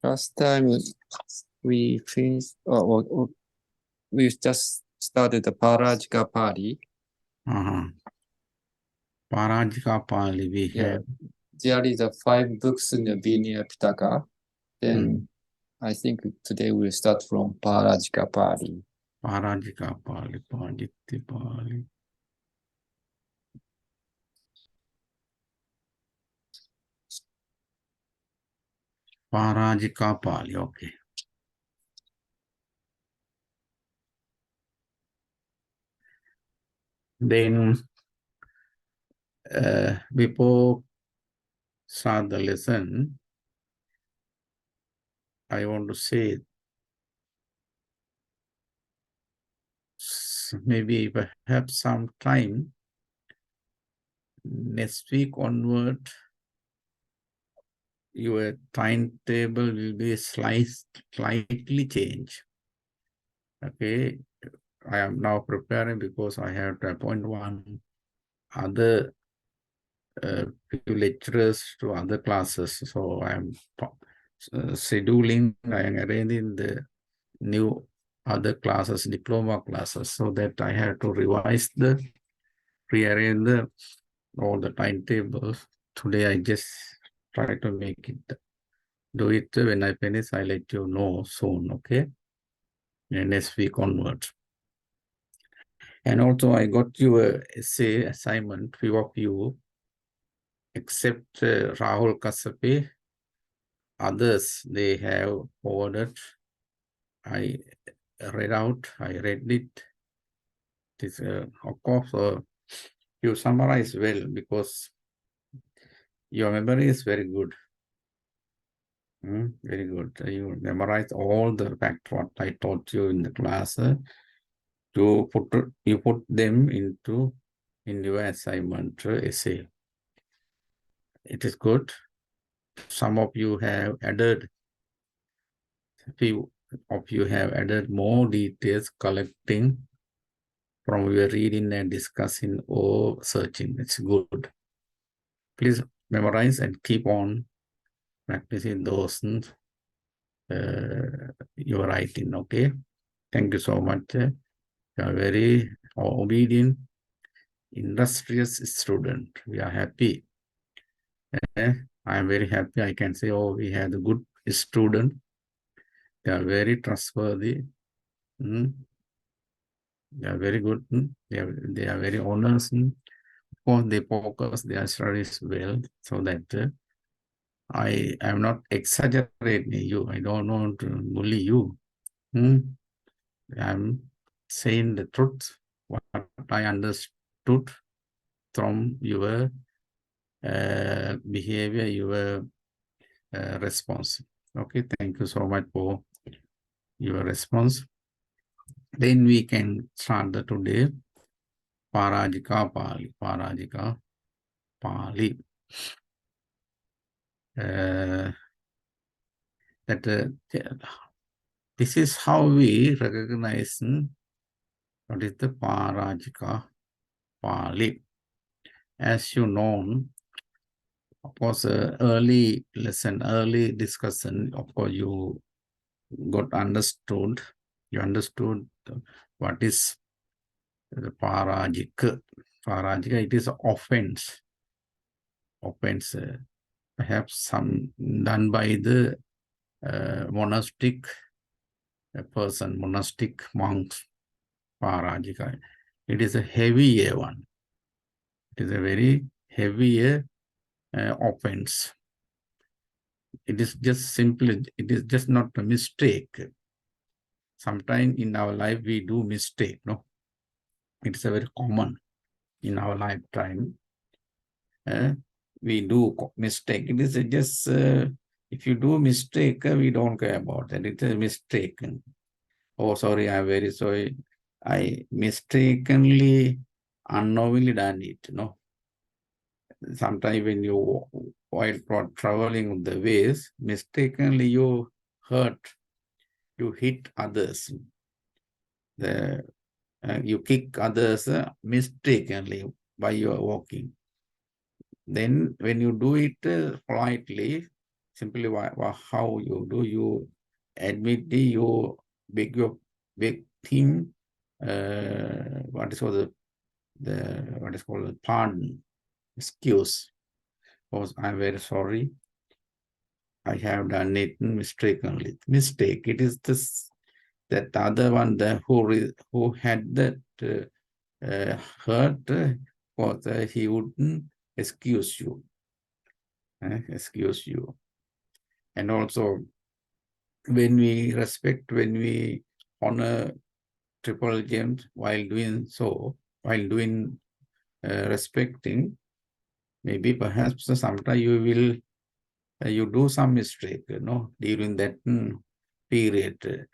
Last time we finished, we just started the Parajika Pali. Parajika Pali we have. There is 5 books in the Vinaya Pitaka. Then I think today we'll start from Parajika Pali. Parajika Pali, Parajika Pali. Parajika Pali, okay. Then before start the lesson, I want to say maybe if I have some time, next week onward, your timetable will be slightly changed. Okay, I am now preparing because I have to appoint one other few lecturers to other classes. So I am scheduling, I am arranging the new other classes, diploma classes, so that I have to rearrange all the timetables. Today I just try to make it, do it. When I finish, I let you know soon, okay? And next week onwards. And also I got you a essay assignment, few of you, except Rahul Kasape. Others, they have forwarded. I read it. It is, of course, you summarize well because your memory is very good. Very good. You memorize all the facts what I taught you in the class. You put them in your assignment essay. It is good. Some of you have added. Few of you have added more details, collecting from your reading and discussing or searching. It's good. Please memorize and keep on practicing those your writing. Okay. Thank you so much. You are very obedient, industrious student. We are happy. I am very happy. I can say, oh, we have a good student. They are very trustworthy. They are very good. They are very honest. Of course, they focus their studies well, so that I am not exaggerating you. I don't want to bully you. I'm saying the truth, what I understood from your behavior, your response. Okay, thank you so much for your response. Then we can start the today. Parajika Pali. Parajika Pali. This is how we recognize what is the Parajika Pali. As you know, of course, early lesson, early discussion, of course, you understood what is the Parajika. Parajika, it is offense. Offense, perhaps some done by the monastic person, monastic monks. Parajika. It is a heavier one. It is a very heavier offense. It is just simply, it is just not a mistake. Sometimes in our life we do mistake, no? It's a very common in our lifetime. We do mistake. It is just, if you do mistake, we don't care about that. It's a mistake. Oh, sorry, I'm very sorry. I mistakenly, unknowingly done it, no? Sometimes when you, while traveling the ways, mistakenly you hit others. You kick others mistakenly by your walking. Then when you do it politely, simply how you do, you admit you beg him, what is called the pardon, excuse. Because I'm very sorry, I have done it mistakenly. Mistake. It is this that other one who had that hurt, was he wouldn't excuse you. Excuse you. And also, when we respect, when we honor triple gems, while doing respecting, maybe perhaps sometimes you will you do some mistake, during that period.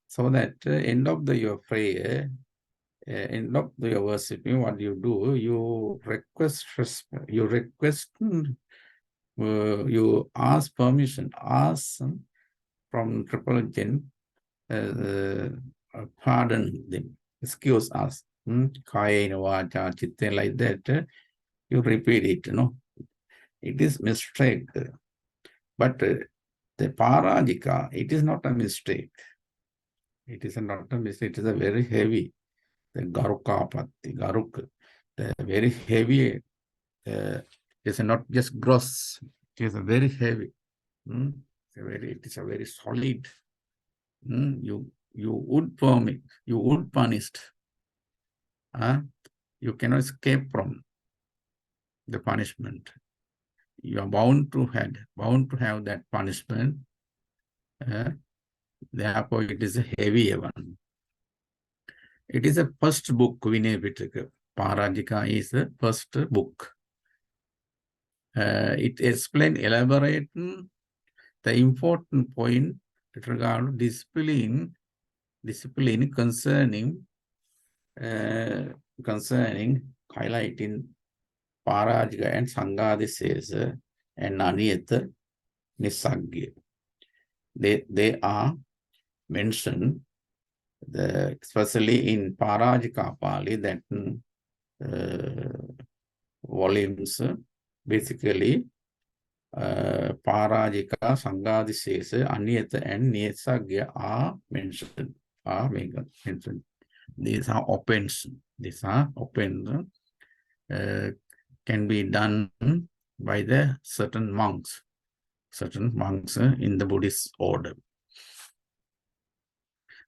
So that end of your prayer, end of your worshiping, what you do, you request, you ask permission, ask from triple gem, pardon them, excuse us, kaya vacha chitta, like that. You repeat it, it is mistake. But the Parajika, it is not a mistake. It is not a mistake. It is a very heavy. The Garuk, the very heavy. It's not just gross. It is a very heavy. It is a very solid. You would permit. You would punish. You cannot escape from the punishment. You are bound to have that punishment. Therefore, it is a heavy one. It is a first book, Vinaya Pitaka. Parajika is the first book. It explains, elaborates the important point with regard to discipline concerning highlighting Parajika and Sarhghadisesa and Aniyata and Nissaggiya. They are mentioned, especially in Parajika Pali, that volumes, basically Parajika, Sarhghadisesa, Aniyata and Nissaggiya are mentioned. These are offences. Can be done by the certain monks in the Buddhist order.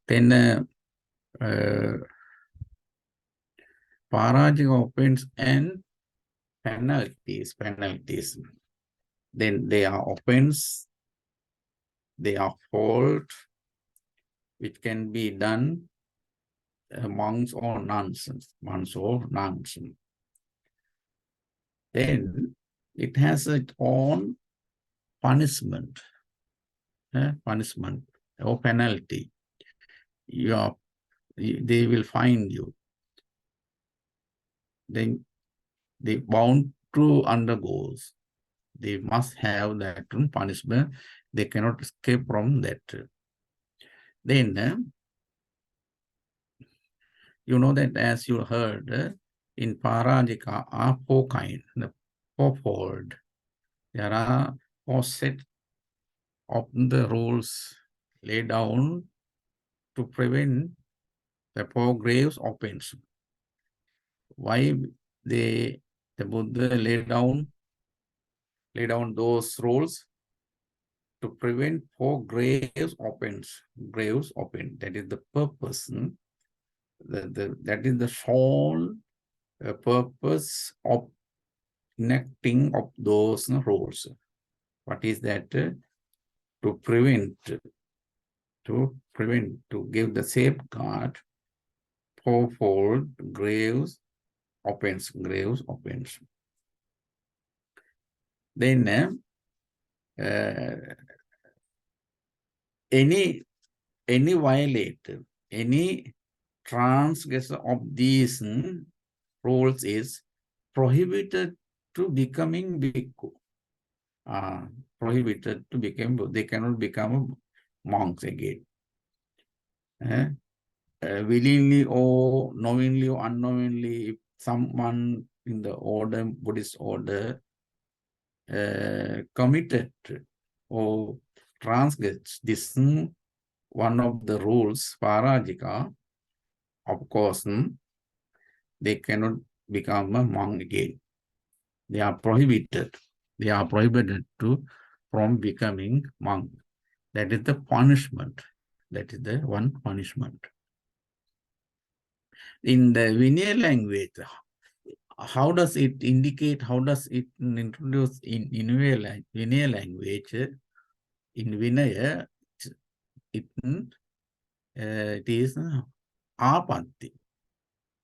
Then Parajika offense and penalties. Then they are offense, they are fault, which can be done monks or nuns. Then it has its own punishment or penalty. They will find you. Then they bound to undergo. They must have that punishment. They cannot escape from that. Then, you know that as you heard, in Parajika are four kinds, the fourfold. There are four sets of the rules laid down to prevent the four graves offense. Why the Buddha laid down those rules? To prevent four graves offense. That is the purpose. That is the sole purpose of enacting of those rules. What is that? To prevent, to give the safeguard fourfold graves offense. Then any violator, any transgressor of these rules is prohibited to becoming bhikkhu. Prohibited to become, they cannot become monks again. Willingly or knowingly or unknowingly, if someone in the order, Buddhist order, committed or transgress this one of the rules, Parajika, of course, they cannot become a monk again. They are prohibited. They are prohibited from becoming monk. That is the punishment. That is the one punishment. In the Vinaya language, how does it indicate, how does it introduce in Vinaya language? In Vinaya, it is apatti.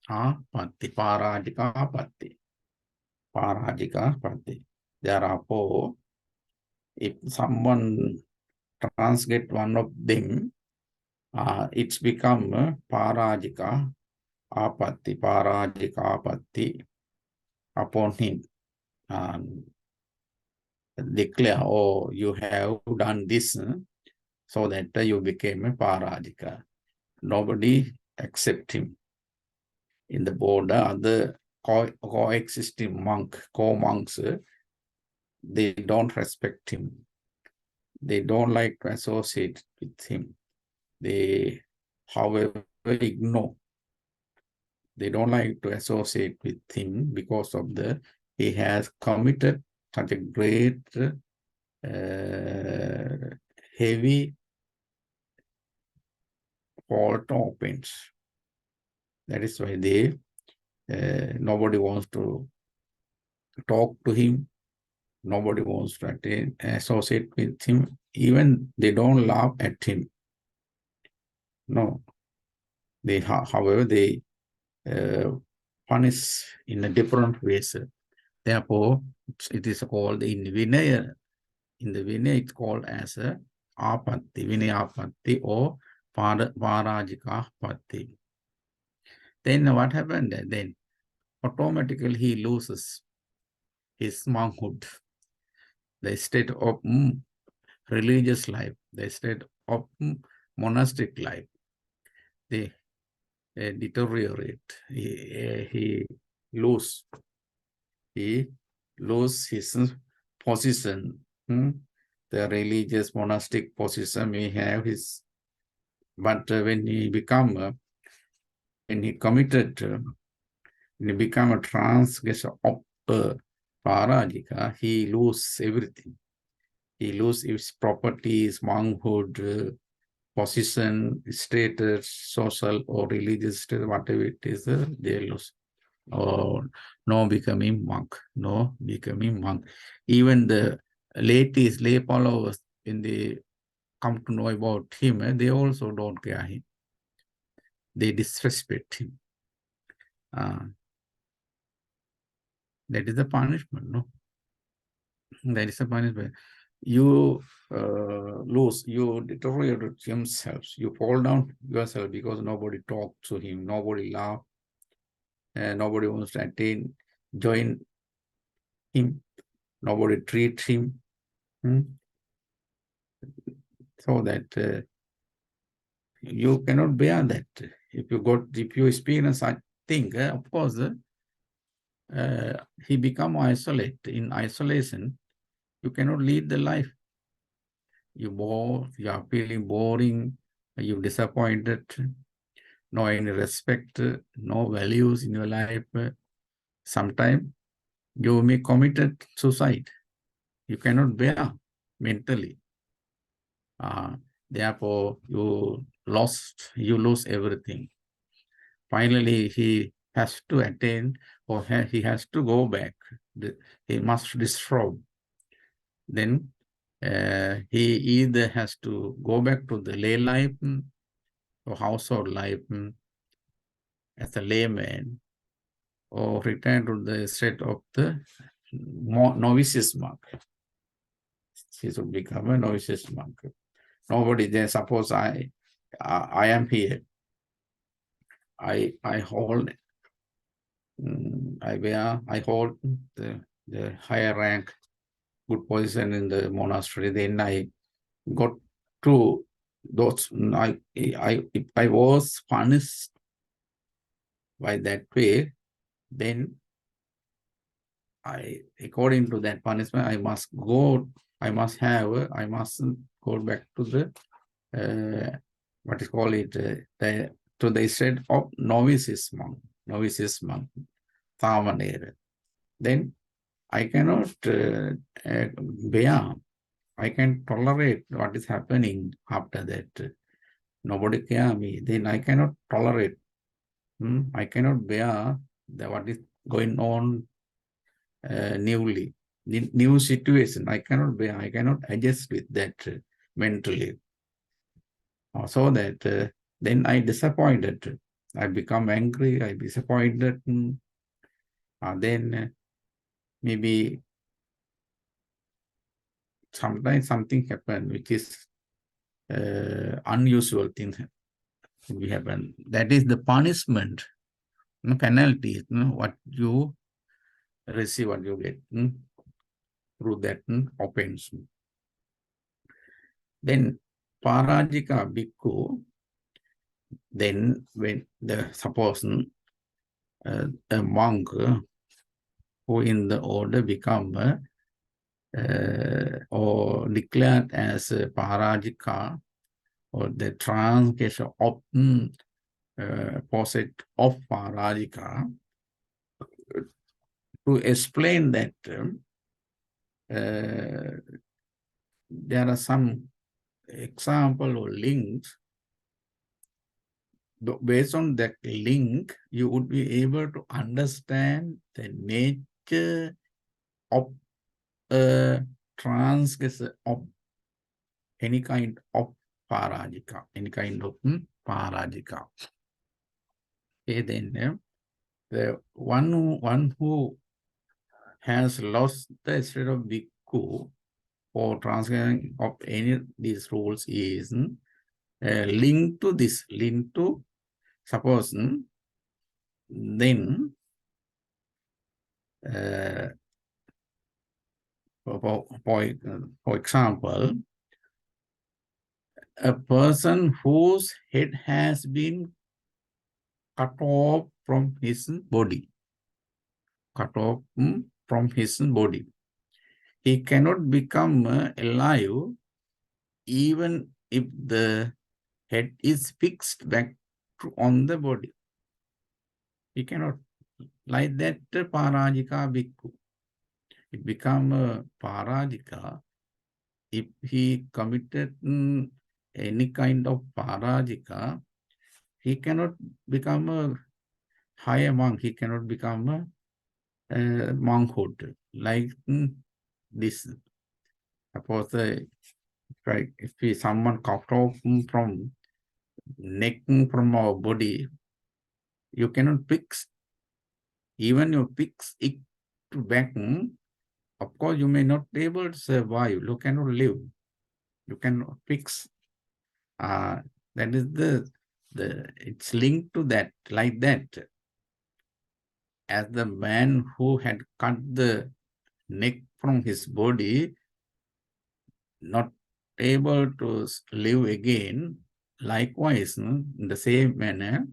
Apatti, Parajika apatti. Parajika apatti. Therefore, if someone translate one of them, it's become Parajika apatti, Parajika apatti upon him. Declare, oh, you have done this, so that you became a Parajika. Nobody accept him. In the border, other coexisting co-monks, they don't respect him. They don't like to associate with him. They, however, ignore. They don't like to associate with him because of he has committed such a great, heavy fault offense. That is why nobody wants to talk to him. Nobody wants to associate with him. Even they don't laugh at him. No. However, they punish in a different ways. Therefore, it is called in Vinaya. In the Vinaya, it's called as a apatti, Vinaya apatti or Parajika apatti. Then what happened? Then automatically he loses his monkhood, the state of religious life, the state of monastic life. They deteriorate. He lose his position. The religious monastic position he have his, but when he become when he committed, when he become a transgressor of Parajika, he lose everything. He lose his properties, monkhood, position, status, social or religious status, whatever it is, they lose. Or no becoming monk, no becoming monk. Even the lay followers, when they come to know about him, they also don't care him. They disrespect him. That is the punishment, no? That is the punishment. You lose, you deteriorate yourselves, you fall down yourself because nobody talked to him, nobody laughed, and nobody wants to join him, nobody treat him. So that you cannot bear that. If you experience, I think, of course, he become isolate. In isolation, you cannot lead the life. You are feeling boring, you're disappointed, no any respect, no values in your life. Sometimes you may committed suicide. You cannot bear mentally. Therefore, you lose everything. Finally, he has to attain, or he has to go back. He must destroy. Then he either has to go back to the lay life or household life as a layman, or return to the state of the novices monk. He should become a novices monk. Nobody there. Suppose I am here. I hold. I hold the higher rank, good position in the monastery. Then I got to those. If I was punished by that way, then according to that punishment, I must go I must go back to the, what is called it, to the state of novices monk, Samanera. Then I cannot bear, I can tolerate what is happening after that. Nobody care me, then I cannot tolerate. I cannot bear what is going on newly. New situation, I cannot bear, I cannot adjust with that mentally. So that then I disappointed. I become angry, I disappointed. Then maybe sometimes something happen which is unusual thing will happen. That is the punishment, penalty, what you receive, what you get through that offense. Then Parajika Bhikkhu, then when suppose a monk who in the order become or declared as Parajika, or the transgression of opposite of Parajika, to explain that there are some example or links. Based on that link, you would be able to understand the nature of a transgressor of any kind of Parajika, any kind of Parajika. Okay, then the one who has lost the state of Bhikkhu or transgression of any of these rules is linked to this, linked to, suppose, then for example, a person whose head has been cut off from his body, he cannot become alive even if the head is fixed back on the body. He cannot. Like that, Parajika Bhikkhu. It become a Parajika if he committed any kind of Parajika. He cannot become a higher monk. He cannot become a monkhood like this. Suppose if someone cut off from neck, from our body, you cannot fix. Even you fix it back, of course, you may not be able to survive. You cannot live. You cannot fix. That is it's linked to that, like that. As the man who had cut the neck from his body, not able to live again, likewise, in the same manner,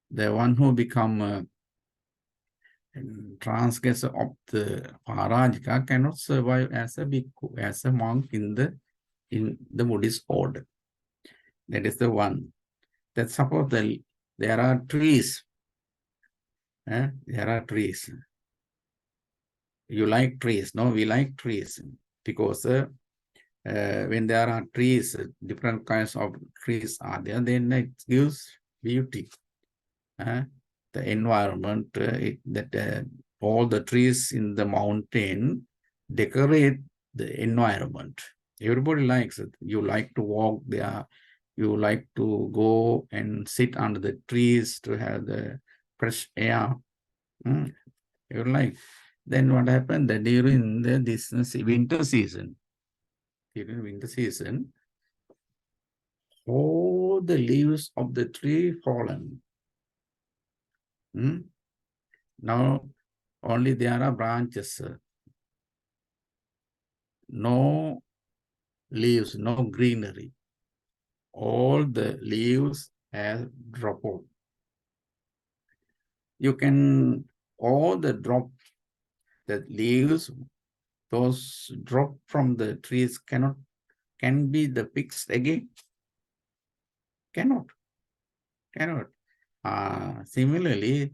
the one who become transgressor of the Parajika cannot survive as a bhikkhu, as a monk in the Buddhist order. That is the one. That suppose there are trees. There are trees. You like trees? No, we like trees because when there are trees, different kinds of trees are there, then it gives beauty. The environment, all the trees in the mountain decorate the environment. Everybody likes it. You like to walk there. You like to go and sit under the trees to have the fresh air. You like. Then what happened? That during this winter season, all the leaves of the tree fallen. Now only there are branches. No leaves, no greenery. All the leaves have dropped off. You can, all the leaves those dropped from the trees can be the fixed again? Cannot. Similarly,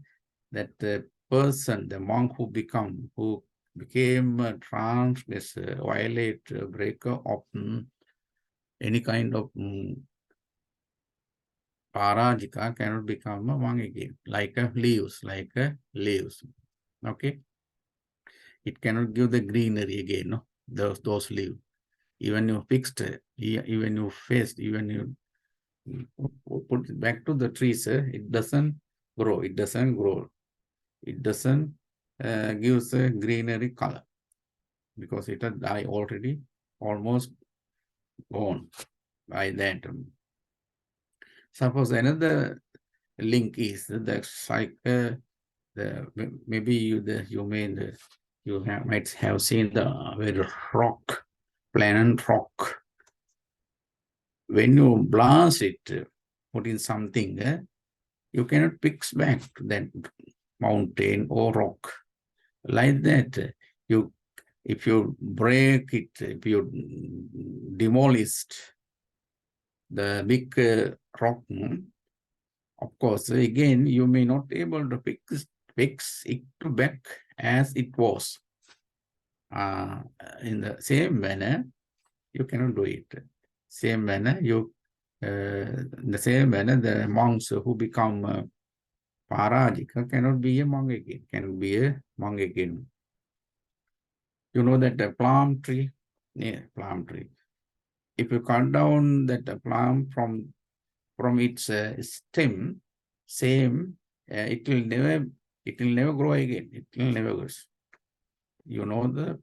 that the person, the monk who became a transgressor, violator, breaker of any kind of Parajika cannot become a monk again, like leaves. Okay, it cannot give the greenery again. No, those leaves. Even you fixed, even you faced, even you put it back to the trees, it doesn't grow. It doesn't gives a greenery color because it had died already, almost gone by that. Suppose another link is maybe you might have seen the very rock, planet rock. When you blast it, put in something, you cannot fix back that mountain or rock. Like that, if you break it, if you demolish the big rock, of course, again, you may not be able to fix it back as it was. In the same manner, you cannot do it. Same manner, in the same manner, the monks who become Parajika cannot be a monk again, You know that a plum tree, plum tree. If you cut down that plum from its stem, it will never grow again. It will never grow. You know the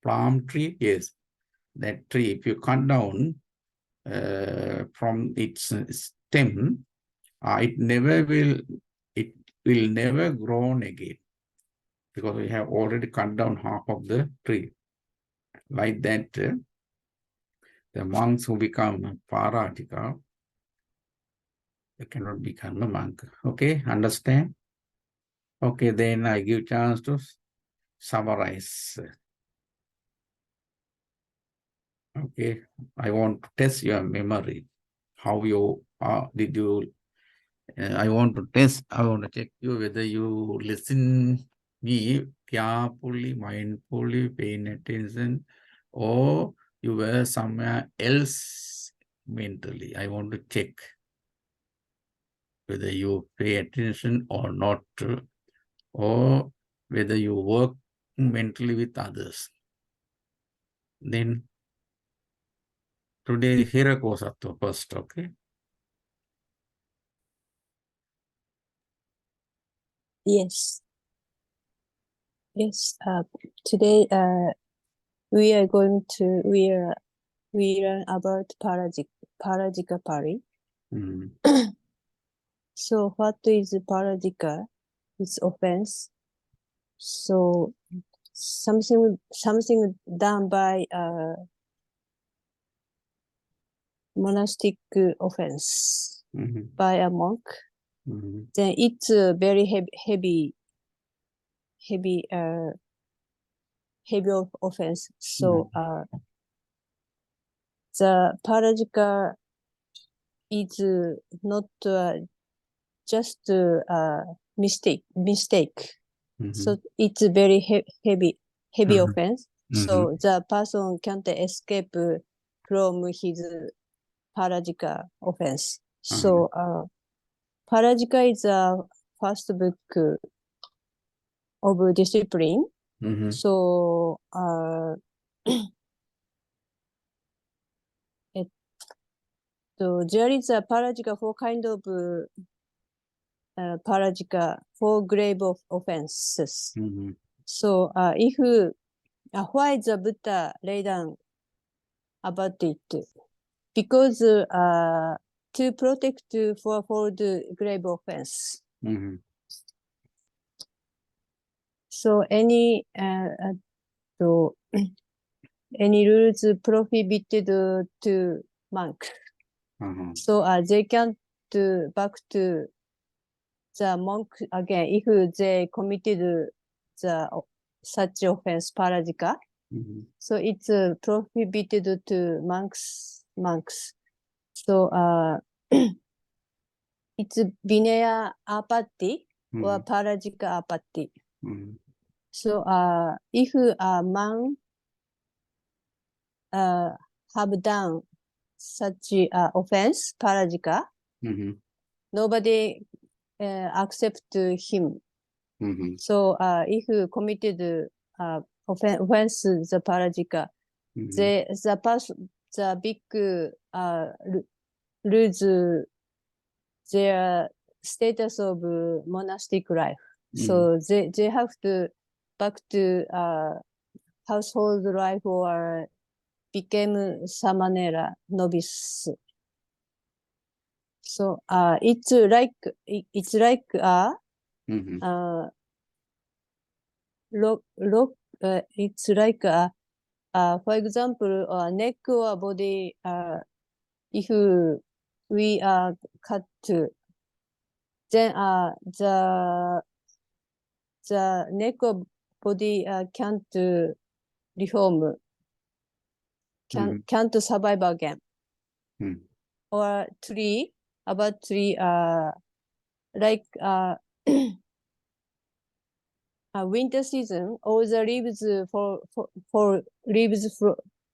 plum tree? Yes, that tree. If you cut down from its stem, it will never grow again because we have already cut down half of the tree. Like that, the monks who become Parajika, they cannot become a monk. Okay, understand? Okay, then I give chance to summarize. Okay, I want to test your memory. How you did you? I want to check you whether you listen me carefully, mindfully, paying attention, or you were somewhere else mentally. I want to check whether you pay attention or not, or whether you work mentally with others. Then today, Hirako Sato first, okay? Yes. Today, we learn about Parajika Pali. So what is Parajika? It's offense. So something done by monastic offense by a monk. Then it's a very heavy offense. So the Parajika is not just a mistake. So it's a very heavy offense. So the person can't escape from his Parajika offense. So Parajika is the first book of discipline. So there is a Parajika, four kind of Parajika, four grave of offenses. So why the Buddha lay down about it? Because to protect for the grave offense. So any rules prohibited to monk. So they can't back to the monk again if they committed such offense, Parajika. So it's prohibited to monks. So it's Vinaya Apatti or Parajika Apatti. So if a man have done such offense, Parajika, nobody accept him. So if you committed offense, the Parajika, the big lose their status of monastic life. So they have to back to household life or became samanera, novice. So it's like it's like for example, neck or body. If we cut, then the neck or body can't reform, can't survive again. Or tree, about tree, like winter season, all the leaves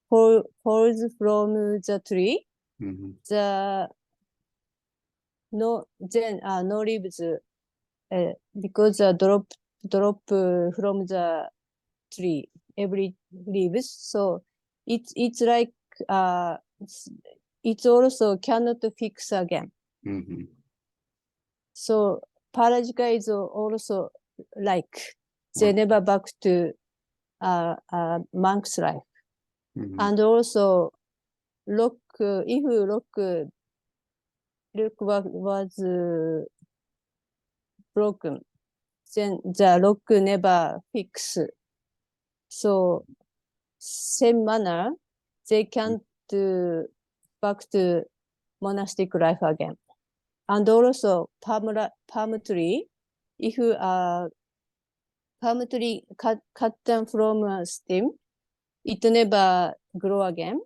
falls from the tree. The no leaves because drop from the tree every leaves. So it's like it also cannot fix again. So Parajika is also like they never back to monk's life. And also lock, if lock was broken, then the lock never fix. So same manner, they can't back to monastic life again. And also palm tree, if palm tree cut down from stem, it never grow again.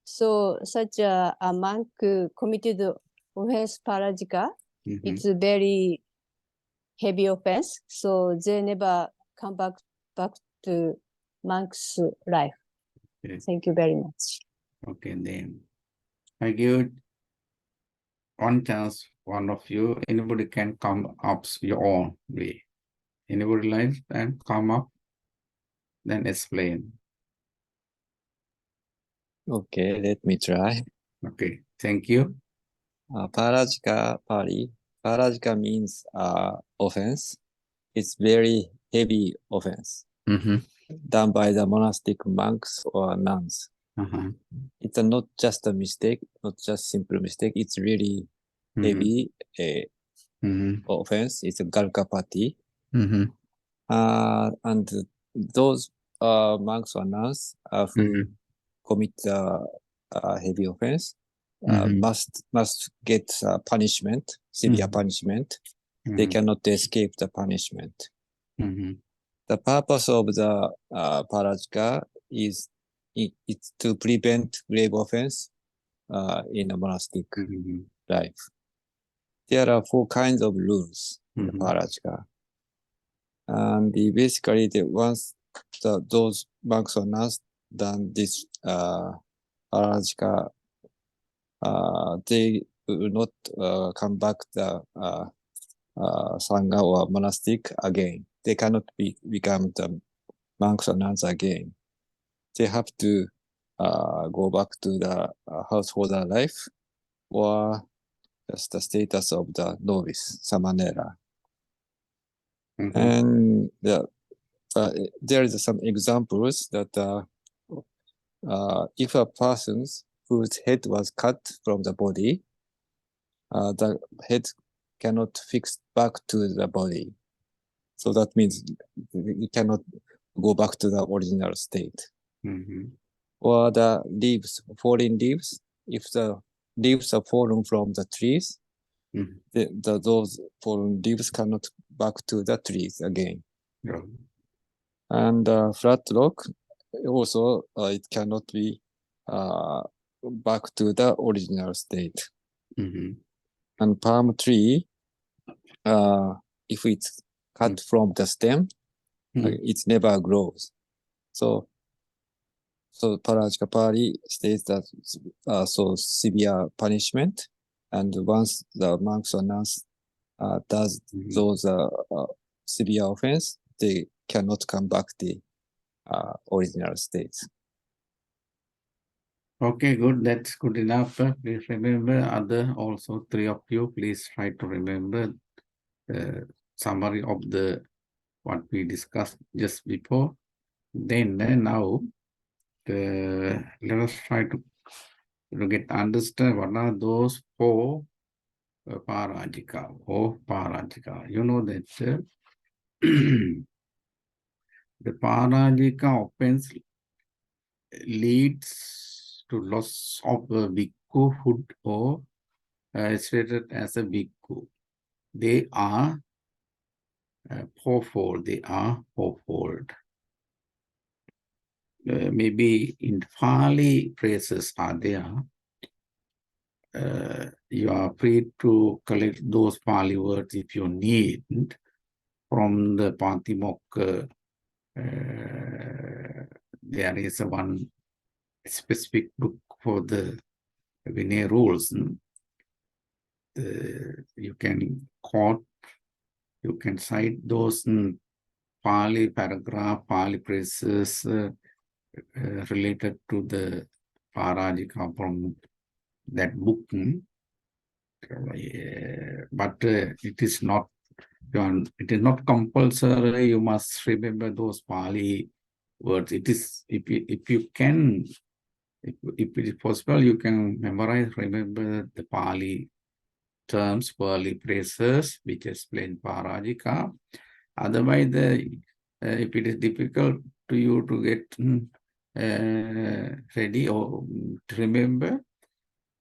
So such a monk committed offense Parajika, it's a very heavy offense. So they never come back to monk's life. Okay. Thank you very much. Okay, then I give one chance, one of you, anybody can come up your own way. Anybody like and come up, then explain. Okay, let me try. Okay, thank you. Parajika Pali. Parajika means offense. It's very heavy offense done by the monastic monks or nuns. It's not just a mistake, not just simple mistake. It's really heavy offense. It's a Galkapati. And those monks or nuns who commit heavy offense must get punishment, severe punishment. They cannot escape the punishment. The purpose of the Parajika is it's to prevent grave offense in a monastic life. There are 4 kinds of rules in the Parajika. And basically, once those monks or nuns done this Parajika, they will not come back the Sangha or monastic again. They cannot become the monks or nuns again. They have to go back to the householder life or just the status of the novice, samanera. And there is some examples that if a person whose head was cut from the body, the head cannot fix back to the body. So that means it cannot go back to the original state. Or the leaves, falling leaves, if the leaves are fallen from the trees, those fallen leaves cannot back to the trees again. And flat rock, also it cannot be back to the original state. And palm tree, if it's cut from the stem, it never grows. So Parajika Pali states that so severe punishment, and once the monks or nuns does those severe offense, they cannot come back to the original state. Okay, good. That's good enough. Please remember other also 3 of you. Please try to remember the summary of the what we discussed just before. Then now let us try to understand what are those 4 Parajika or Parajika. You know that the Parajika offense leads to loss of a bhikkhuhood or stated as a bhikkhu. They are fourfold. They are fourfold. Maybe in Pali phrases are there. You are free to collect those Pali words if you need from the Patimokkha. There is one specific book for the Vinaya rules. You can quote, you can cite those Pali paragraph, Pali phrases related to the Parajika from that book. But it is not compulsory. You must remember those Pali words. It is if you can, if it is possible, you can memorize, remember the Pali terms, Pali phrases which explain Parajika. Otherwise, if it is difficult to you to get ready or to remember,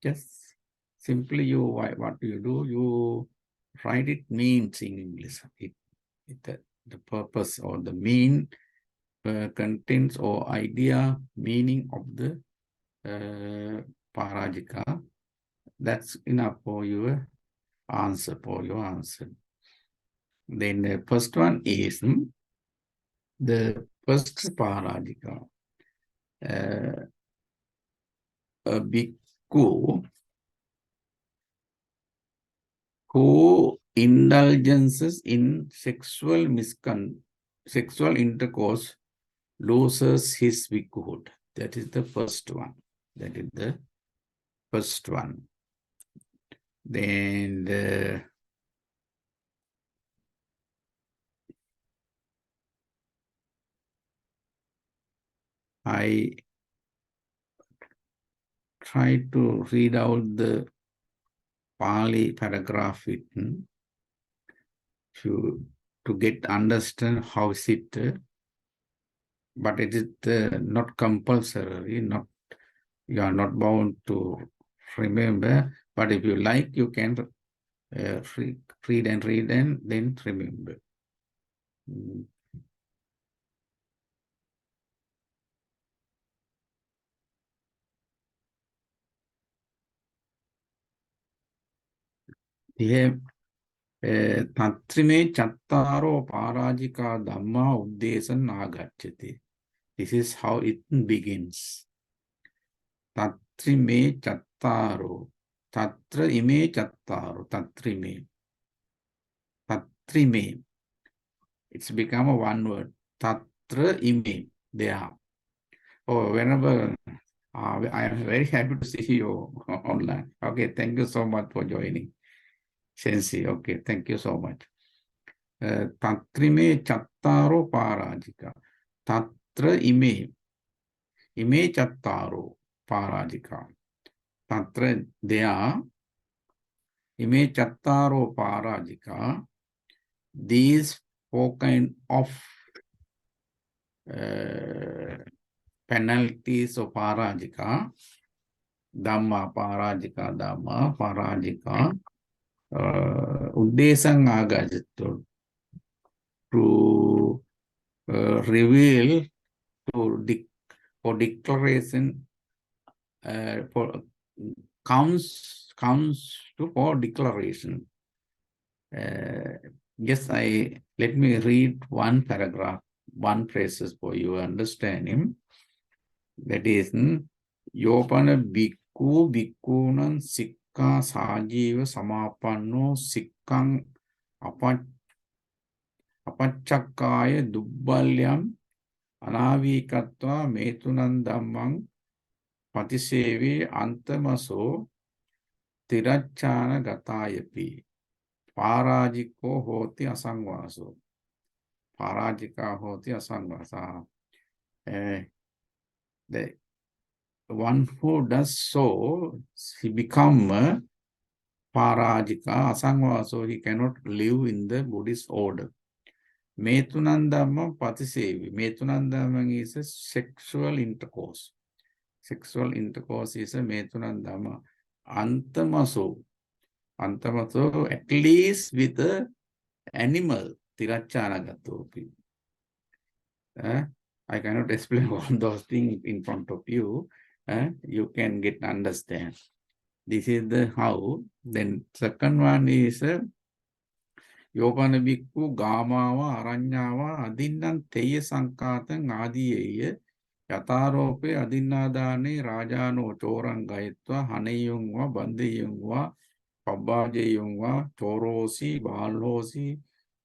just simply what do? You write it means in English. The purpose or the mean contents or idea, meaning of the Parajika. That's enough for your answer. Then the first one is the first Parajika. A bhikkhu who indulgences in sexual intercourse loses his bhikkhuhood. That is the first one. Then I try to read out the Pali paragraph to understand how is it, but it is not compulsory. You are not bound to remember. But if you like, you can read and then remember. Here, Tatrime Chattaro Parajika Dhamma Uddesan Agacchati. This is how it begins. Tatrime Chattaro. Tatra ime Chattaro. Tatrime. It's become a one word. Tatra ime. There. Oh, whenever I am very happy to see you online. Okay, thank you so much for joining. Sensi, okay, thank you so much. Tatrime Chattaro Parajika. Tatra ime Chattaro Parajika. Tatra there. Ime Chattaro Parajika. These 4 kind of penalties of Parajika. Dhamma, Parajika, Dhamma, Parajika. Uddesang agajatu, to reveal, to for declaration, comes to for declaration. Let me read one paragraph, one phrases for your understanding. That is, Yopana bhikkhu bhikkhunan sikka sajiva samapanno sikkang apaccakkaya dubbalyam anavikatva metunan dhammang patisevi antamaso tirachana gatayapi parajiko hoti asangvaso. Parajika hoti asangvasa. The one who does so, he become a parajika, asangvaso, he cannot live in the Buddhist order. Metunandama patisevi. Metunandama is a sexual intercourse. Sexual intercourse is a metunandama. Antamaso. Antamaso, at least with the animal. Tirachana gatopi. I cannot explain all those things in front of you. You can understand. This is the how. Then second one is Yopana bhikkhu gamava aranyava adinnan teya sankatan adiyeya yatarope adinnadane rajano choran gayatva haneyungva bandeyungva pabbajeyungva chorosi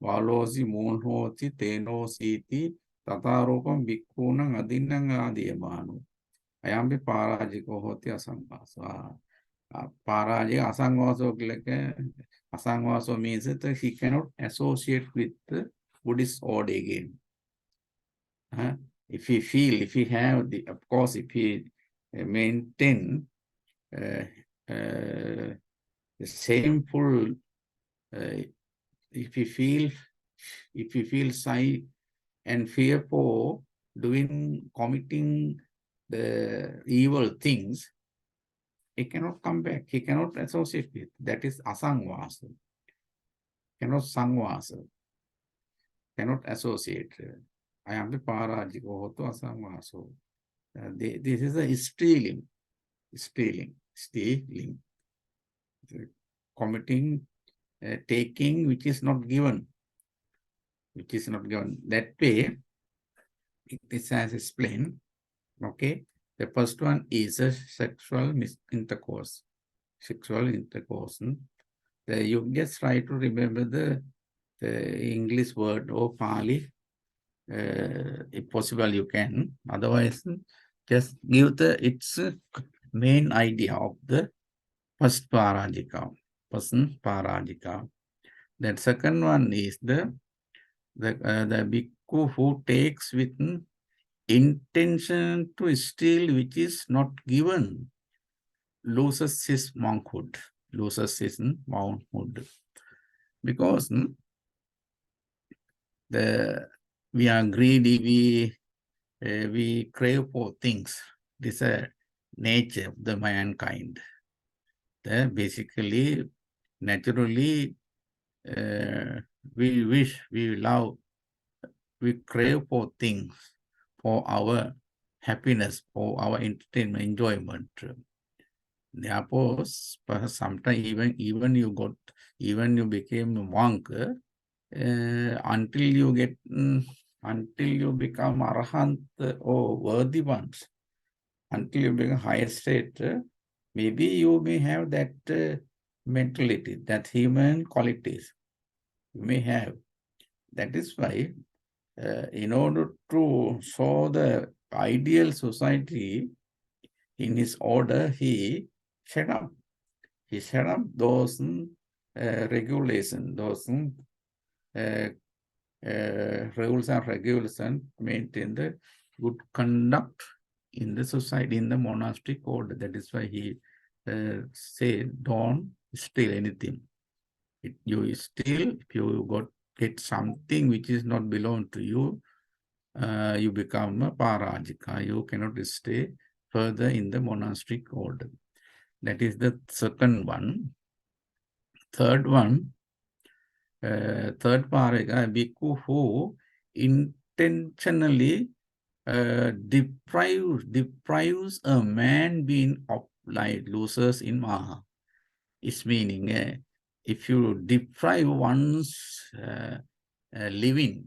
balosi moonhoti tenositi tataropam bhikkhunan adinnan adiyamanu ayambi parajiko hoti asangvasa. Parajika asangvaso asangvaso means that he cannot associate with the Buddhist order again. If he have the, of course, if he maintain the shameful, if he feel shy and fearful committing the evil things, he cannot come back. He cannot associate with. That is asangvasa. Cannot sangvasa. Cannot associate. I am the parajiko hoto asangvaso. This is a stealing. Committing, taking which is not given. That way, it is as explained. Okay. The first one is a sexual intercourse. You just try to remember the English word or Pali. If possible, you can. Otherwise, just give its main idea of the first parajika. Then second one is the bhikkhu who takes with intention to steal which is not given, loses his monkhood. Because we are greedy, we crave for things. This is a nature of the mankind. Basically, naturally, we wish, we love, we crave for things for our happiness, for our entertainment, enjoyment. Therefore, sometimes even you became a monk, until you become arahant or worthy ones, until you become higher state, maybe you may have that mentality, that human qualities you may have. That is why, in order to show the ideal society in his order, he set up those regulations, those rules and regulations, maintain the good conduct in the society, in the monastic order. That is why he said, don't steal anything. If you steal, if you get something which is not belong to you, you become a parajika. You cannot stay further in the monastic order. That is the second one. Third one, third parajika, bhikkhu who intentionally deprives a man being of like losers in Maha. It's meaning if you deprive one's living,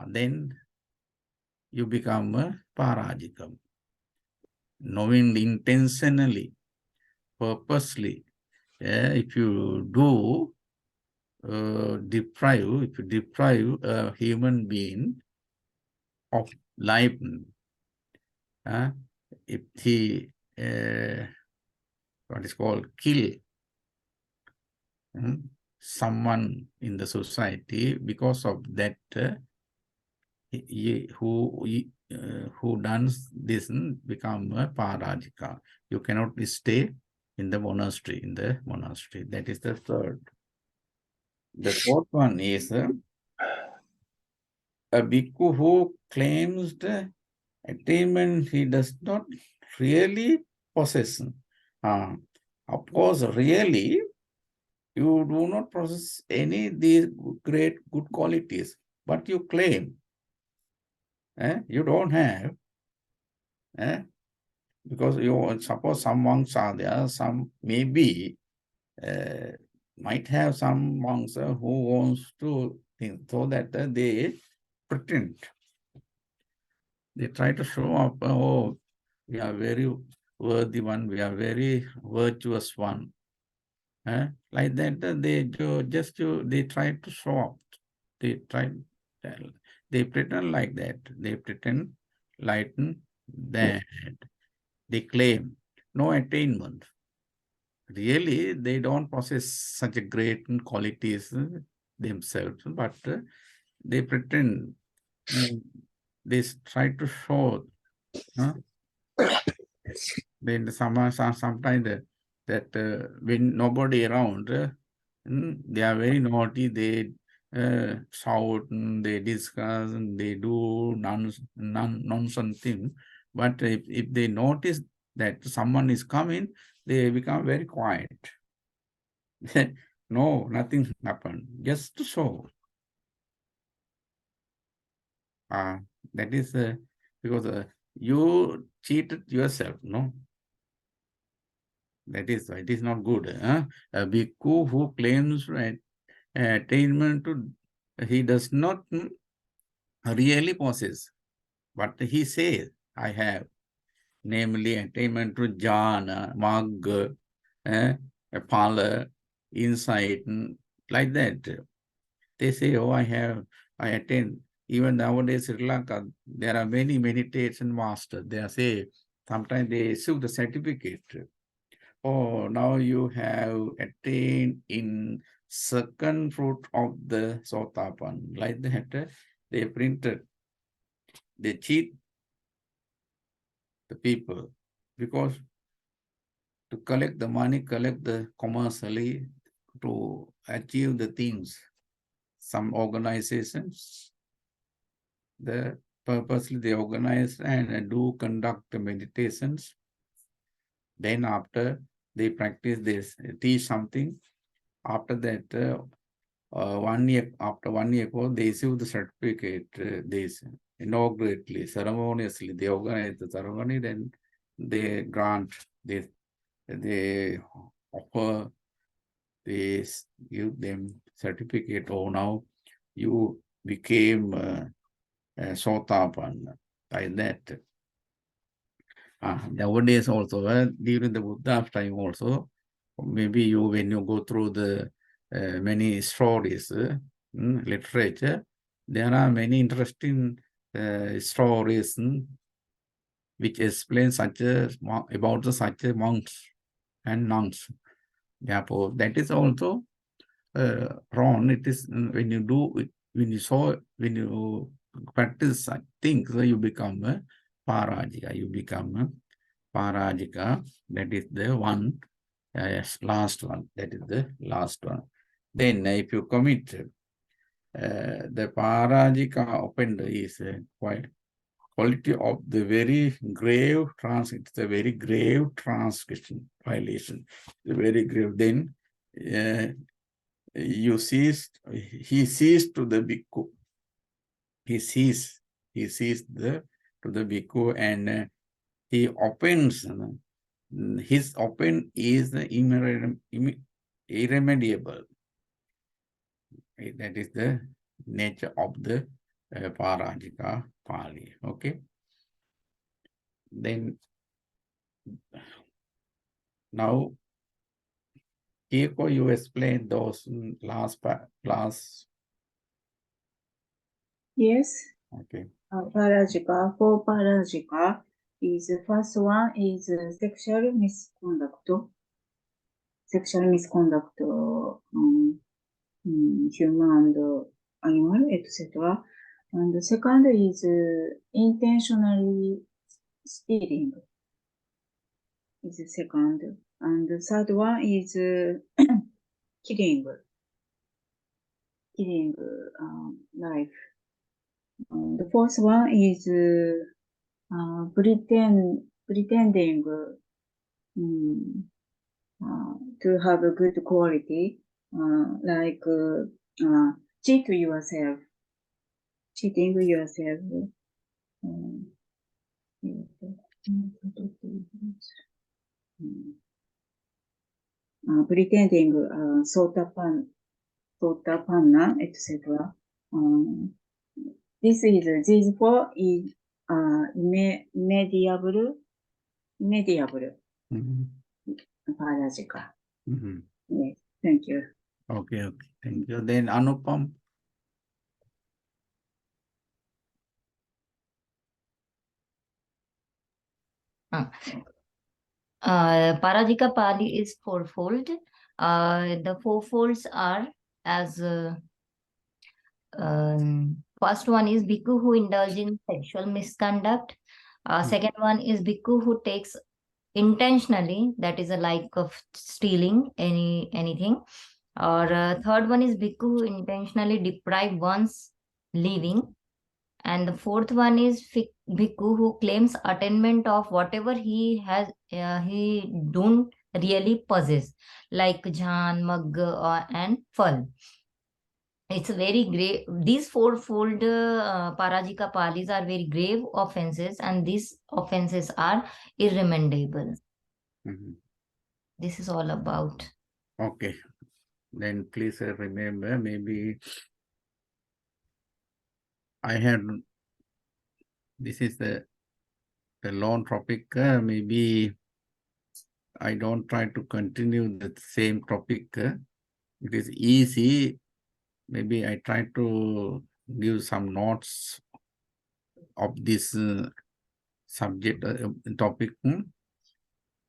then you become a Parajikam. Knowing intentionally, purposely, if you do if you deprive a human being of life, if he what is called kill someone in the society, because of that who does this become a Parajika. You cannot stay in the monastery. That is the third. The fourth one is a bhikkhu who claims the attainment he does not really possess. Of course, really, you do not possess any of these great good qualities, but you claim you don't have. Because you suppose some monks are there, some maybe might have some monks who wants to think, so that they pretend. They try to show up, oh, we are very worthy one, we are very virtuous one. Like that, they try to show up. They pretend like that. They pretend like that. They claim no attainment. Really, they don't possess such a great qualities themselves, but they pretend. They try to show. Then sometimes that when nobody around, they are very naughty. They shout, they discuss, and they do nonsense thing. But if they notice that someone is coming, they become very quiet. No, nothing happened. Just to show. That is because you cheated yourself, no? That is why it is not good. A bhikkhu who claims attainment to, he does not really possess. But he says, I have, namely attainment to jhana, magga, phala, insight, like that. They say, oh, I attained. Even nowadays, Sri Lanka, there are many meditation masters. They say, sometimes they issue the certificate. Oh, now you have attained in second fruit of the Sotapan. Like that, they printed. They cheat the people because to collect the money, collect the commercially, to achieve the things. Some organizations, purposely they organize and do conduct the meditations. Then after they practice this, teach something. After that, 1 year, after 1 year ago, they issue the certificate. They inaugurally, ceremoniously, they organize the ceremony. Then they grant this. They offer this, give them certificate. Oh, now you became Sotapan, like that. Nowadays also, during the Buddha's time also, maybe you, when you go through the many stories, literature, there are many interesting stories which explain about such monks and nuns. Therefore, that is also wrong. It is when you practice such things, you become a Parajika. You become a Parajika. That is the one. Yes, last one. That is the last one. Then, if you commit, the Parajika offender is quality of the very grave transgression. It's a very grave transgression, violation. It's very grave. Then, he sees to the bhikkhu. He sees he sees to the bhikkhu and he opens. His open is irremediable. That is the nature of the Parajika Pali. Okay. Then now, Kiko, you explain those last. Yes. Okay. Parajika. For Parajika, first one is sexual misconduct. Sexual misconduct, human and animal, etc. And the second is intentionally stealing. Is the second. And the third one is killing life. The fourth one is pretending to have a good quality, like cheating yourself. Pretending sotapanna, etc. These four is immediable Parajika. Yes, thank you. Okay, thank you. Then Anupam. Parajika Pali is fourfold. The fourfolds are as first one is bhikkhu who indulge in sexual misconduct. Second one is bhikkhu who takes intentionally, that is a like of stealing anything. Or third one is bhikkhu who intentionally deprive one's living. And the fourth one is bhikkhu who claims attainment of whatever he has, he don't really possess, like jhan, magga, and phal. It's a very grave. These fourfold Parajika Palis are very grave offenses, and these offenses are irremediable. This is all about. Okay. Then please remember, maybe I had, this is the long topic. Maybe I don't try to continue the same topic. It is easy. Maybe I try to give some notes of this subject topic.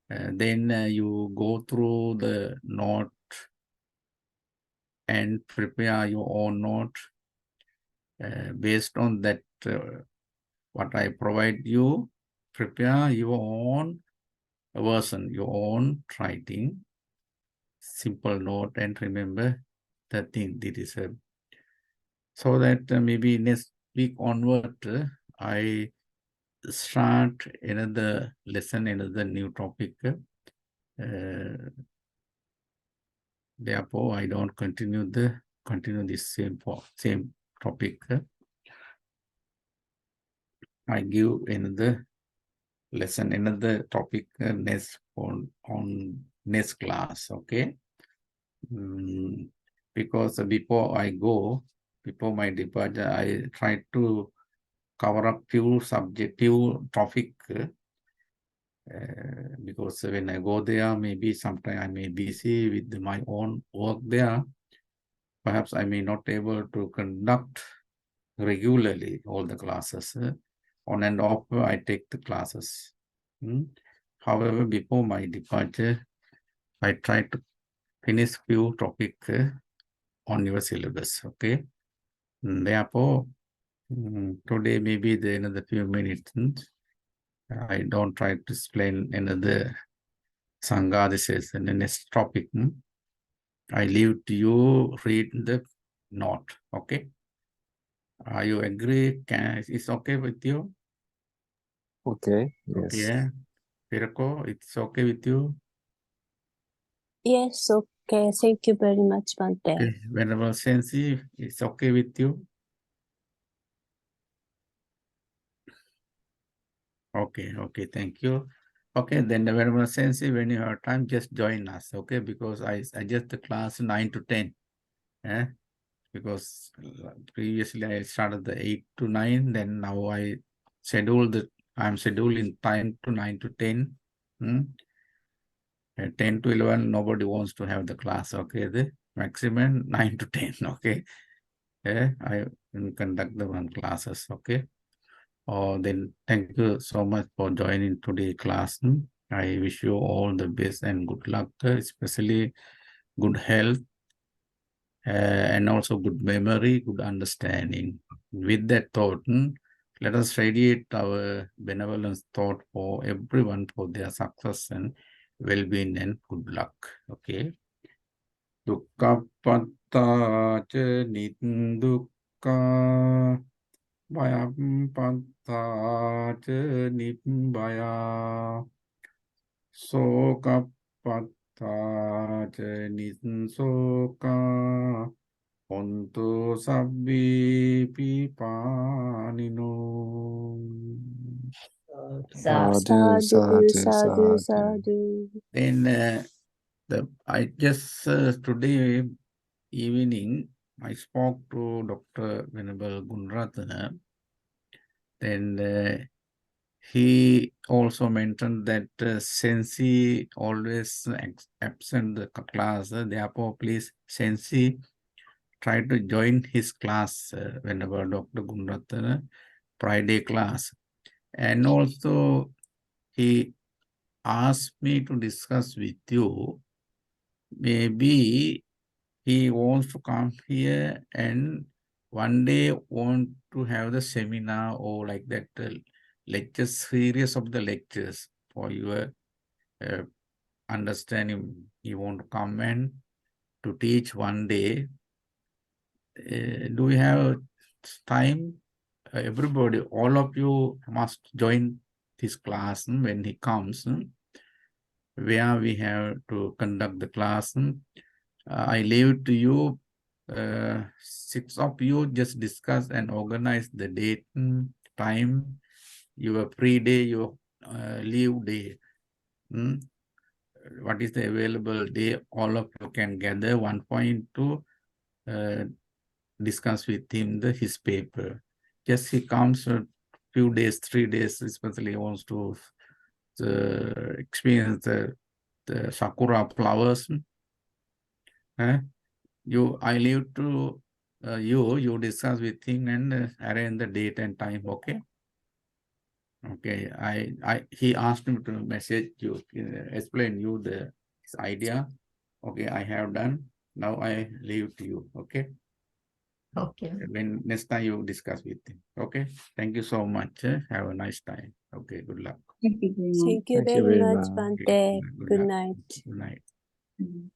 Then you go through the note and prepare your own note. Based on that, what I provide you, prepare your own version, your own writing, simple note, and remember the thing. This is so that maybe next week onward, I start another lesson, another new topic. Therefore, I don't continue this same topic. I give another lesson, another topic next on next class. Okay. Because before I go, before my departure, I try to cover up few topic. Because when I go there, maybe sometime I may be busy with my own work there. Perhaps I may not able to conduct regularly all the classes. On and off, I take the classes. However, before my departure, I try to finish few topic on your syllabus. Okay. Therefore, today maybe another few minutes. I don't try to explain another Sarhghadisesa and the next topic. I leave to you read the note. Okay. Are you agree? It's okay with you? Okay. Yes. Okay. Pirako, it's okay with you? Yes, okay. Thank you very much, Bante. Okay. Venerable Sensi, it's okay with you? Okay, okay, thank you. Okay, then the Venerable Sensei, when you have time, just join us, okay? Because I adjust the class 9 to 10. Because previously I started the 8 to 9, then now I'm scheduling time to 9 to 10. At 10 to 11, nobody wants to have the class, okay? The maximum 9 to 10, okay? I will conduct the one classes, okay? Then thank you so much for joining today's class. I wish you all the best and good luck, especially good health, and also good memory, good understanding. With that thought, let us radiate our benevolence thought for everyone for their success and well-being and good luck. Okay. Dukkapatta ca nindukka Vayampatta ca nibbaya Sokapatta ca ninsoka Hontu sabbi pipanino. Sadhu, sadhu, Sadhu, sadhu. sadhu. Then I just today evening I spoke to Dr. Venerable Gunratana. Then he also mentioned that Sensi always absent the class. Therefore, please Sensi try to join his class whenever Dr. Gunratana Friday class. And also he asked me to discuss with you. Maybe he wants to come here and one day want to have the seminar or like that lecture series of the lectures for your understanding. You want to come and to teach one day. Do we have time? Everybody, all of you must join this class when he comes, where we have to conduct the class. I leave it to you. 6 of you just discuss and organize the date, time, your free day, your leave day. What is the available day? All of you can gather one point to discuss with him his paper. Just he comes a few days, 3 days, especially wants to experience the sakura flowers. I leave to you discuss with him and arrange the date and time, okay? Okay, he asked me to message you, explain you his idea. Okay, I have done. Now I leave to you, okay? Okay. When next time you discuss with him, okay? Thank you so much. Have a nice time. Okay, good luck. Thank you very much. Thank you Thank you very very much, much. Bante. Good Good luck. night. Good night. Mhm.